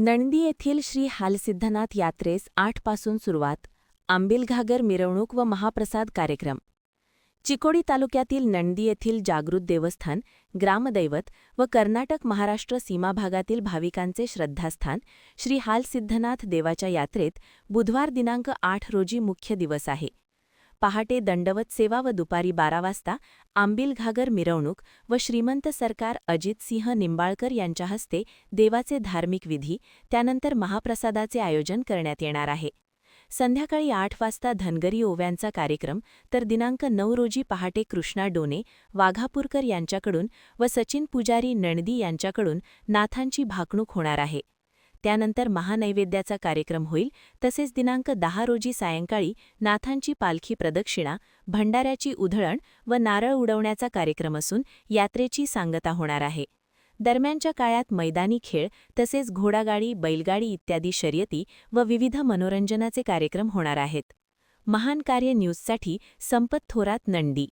नणदी येथील श्री हालसिद्धनाथ यात्रेस 8 पासून सुरुवात, आंबिलघागर मिरवणूक व महाप्रसाद कार्यक्रम. चिकोडी तालुक्यातील नणदी येथील जागृत देवस्थान, ग्रामदैवत व कर्नाटक-महाराष्ट्र सीमाभागातील भाविकांचे श्रद्धास्थान श्री हालसिद्धनाथ देवाच्या यात्रेत बुधवार दिनांक 8 रोजी मुख्य दिवस आहे. पहाटे दंडवत सेवा व दुपारी 12 वाजता आंबिलघागर मिरवणूक व श्रीमंत सरकार अजितसिंह निंबाळकर यांच्या हस्ते देवाचे धार्मिक विधी, त्यानंतर महाप्रसादाचे आयोजन करण्यात येणार आहे. संध्याकाळी 8 वाजता धनगरी ओव्यांचा कार्यक्रम, तर दिनांक 9 रोजी पहाटे कृष्णा डोने, वाघापूरकर यांच्याकडून व सचिन पुजारी नणदी यांच्याकडून नाथांची भाकणूक होणार आहे. त्यानंतर महानैवेद्याचा कार्यक्रम होईल. तसेच दिनांक 10 रोजी सायंकाळी नाथांची पालखी प्रदक्षिणा, भंडाऱ्याची उधळण व नारळ उडवण्याचा कार्यक्रम असून यात्रेची सांगता होणार आहे. दरम्यानच्या काळात मैदानी खेळ तसेच घोडागाडी, बैलगाडी इत्यादी शर्यती व विविध मनोरंजनाचे कार्यक्रम होणार आहेत. महान कार्य न्यूजसाठी संपत थोरात, नणदी.